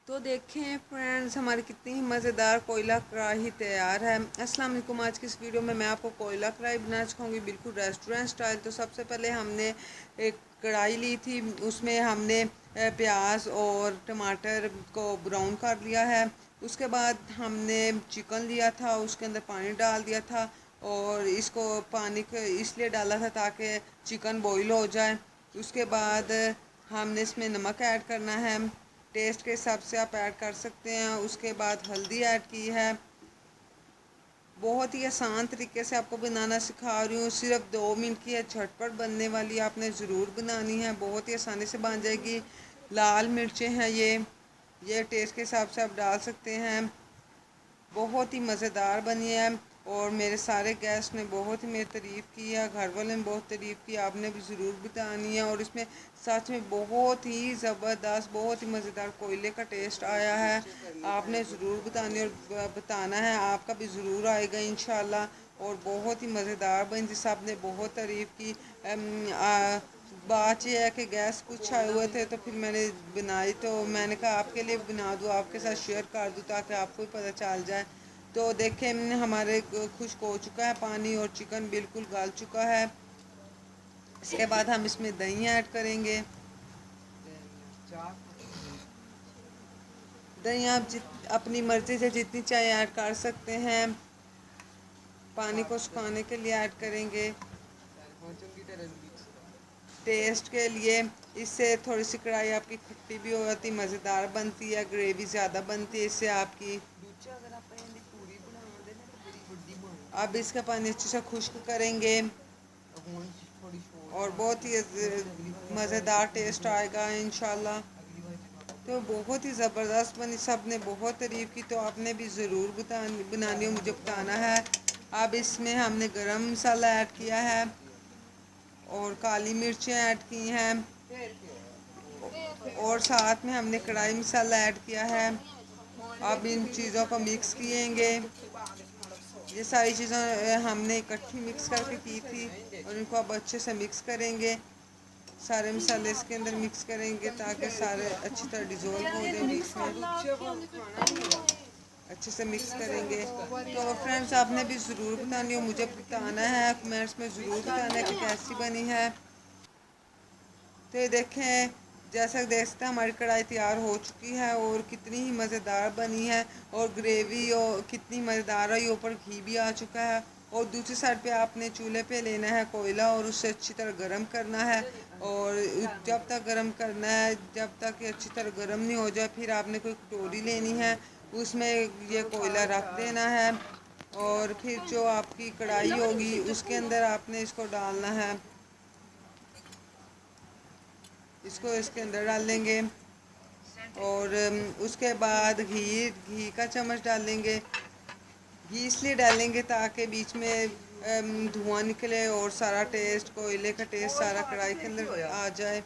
तो देखें फ्रेंड्स, हमारी कितनी ही मज़ेदार कोयला कढ़ाई तैयार है। अस्सलाम वालेकुम। आज की इस वीडियो में मैं आपको कोयला कढ़ाई बनाना सिखाऊंगी, बिल्कुल रेस्टोरेंट स्टाइल। तो सबसे पहले हमने एक कढ़ाई ली थी, उसमें हमने प्याज और टमाटर को ब्राउन कर लिया है। उसके बाद हमने चिकन लिया था, उसके अंदर पानी डाल दिया था और इसको पानी को इसलिए डाला था ताकि चिकन बॉईल हो जाए। उसके बाद हमने इसमें नमक ऐड करना है, टेस्ट के हिसाब से आप ऐड कर सकते हैं। उसके बाद हल्दी ऐड की है। बहुत ही आसान तरीके से आपको बनाना सिखा रही हूँ, सिर्फ 2 मिनट की है, झटपट बनने वाली, आपने ज़रूर बनानी है, बहुत ही आसानी से बन जाएगी। लाल मिर्चें हैं ये टेस्ट के हिसाब से आप डाल सकते हैं। बहुत ही मज़ेदार बनी है और मेरे सारे गेस्ट ने बहुत ही मेरी तारीफ़ की है, घर वाले ने बहुत तारीफ़ की, आपने भी ज़रूर बतानी है। और इसमें सच में बहुत ही ज़बरदस्त, बहुत ही मज़ेदार कोयले का टेस्ट आया है। आपने ज़रूर बतानी और बताना है, आपका भी ज़रूर आएगा इंशाल्लाह। और बहुत ही मज़ेदार बनी थी, सब ने बहुत तारीफ़ की। बात यह है कि गैस कुछ आए हुए थे तो फिर मैंने बनाई, तो मैंने कहा आपके लिए बना दूँ, आपके साथ शेयर कर दूँ ताकि आपको भी पता चल जाए। तो देखें हमारे खुश्क हो चुका है पानी और चिकन बिल्कुल गल चुका है। इसके बाद हम इसमें दही ऐड करेंगे। दही आप अपनी मर्ज़ी से जितनी चाहे ऐड कर सकते हैं। पानी को सुखाने के लिए ऐड करेंगे टेस्ट के लिए। इससे थोड़ी सी कढ़ाई आपकी खट्टी भी हो जाती, मज़ेदार बनती है, ग्रेवी ज़्यादा बनती है इससे आपकी। अब इसका पानी अच्छे से खुश्क करेंगे और बहुत ही मज़ेदार टेस्ट आएगा इंशाल्लाह। तो बहुत ही ज़बरदस्त बनी, सब ने बहुत तारीफ़ की, तो आपने भी ज़रूर बनानी हो, मुझे बताना है। अब इसमें हमने गरम मसाला ऐड किया है और काली मिर्चें ऐड की हैं और साथ में हमने कढ़ाई मसाला ऐड किया है। अब इन चीज़ों को मिक्स किएंगे। ये सारी चीज़ें हमने इकट्ठी मिक्स करके की थी और इनको अब अच्छे से मिक्स करेंगे। सारे मसाले इसके अंदर मिक्स करेंगे ताकि सारे अच्छी तरह डिज़ोल्व हो जाए मिक्स में। अच्छे से मिक्स करेंगे। तो फ्रेंड्स, आपने भी ज़रूर बतानी हो, मुझे बताना है, कमेंट्स में ज़रूर बताना है कि कैसी बनी है। तो ये देखें, जैसा देख सकते हैं हमारी कढ़ाई तैयार हो चुकी है और कितनी ही मज़ेदार बनी है और ग्रेवी और कितनी मज़ेदार है, ऊपर घी भी आ चुका है। और दूसरी साइड पे आपने चूल्हे पे लेना है कोयला और उसे अच्छी तरह गर्म करना है। और जब तक गर्म करना है, जब तक ये अच्छी तरह गर्म नहीं हो जाए, फिर आपने कोई कटोरी लेनी है, उसमें ये कोयला रख देना है और फिर जो आपकी कढ़ाई होगी उसके अंदर आपने इसको डालना है। इसको इसके अंदर डाल देंगे और उसके बाद घी घी का चम्मच डालेंगे। घी इसलिए डालेंगे ताकि बीच में धुआं निकले और सारा टेस्ट, कोयले का टेस्ट सारा कढ़ाई के अंदर आ जाए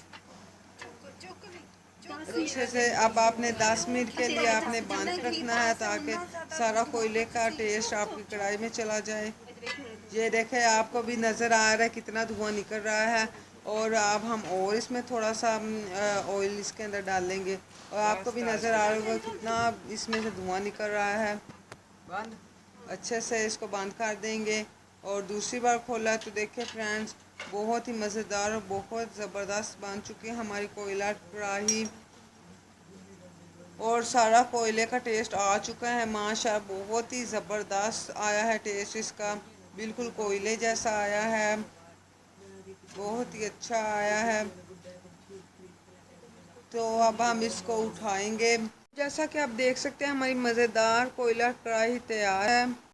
अच्छे से। अब आपने 10 मिनट के लिए आपने बंद रखना है ताकि सारा कोयले का टेस्ट आपकी कढ़ाई में चला जाए। ये देखें, आपको भी नज़र आ रहा है कितना धुआं निकल रहा है। और अब हम और इसमें थोड़ा सा ऑयल इसके अंदर डालेंगे और आपको भी नज़र आ रहा होगा कितना इसमें से धुआं निकल रहा है। अच्छे से इसको बंद कर देंगे और दूसरी बार खोला तो देखिए फ्रेंड्स, बहुत ही मज़ेदार और बहुत ज़बरदस्त बन चुकी है हमारी कोयला कढ़ाई और सारा कोयले का टेस्ट आ चुका है माशाल्लाह। बहुत ही ज़बरदस्त आया है टेस्ट इसका, बिल्कुल कोयले जैसा आया है, बहुत ही अच्छा आया है। तो अब हम इसको उठाएंगे। जैसा कि आप देख सकते हैं हमारी मज़ेदार कोयला कढ़ाई तैयार है।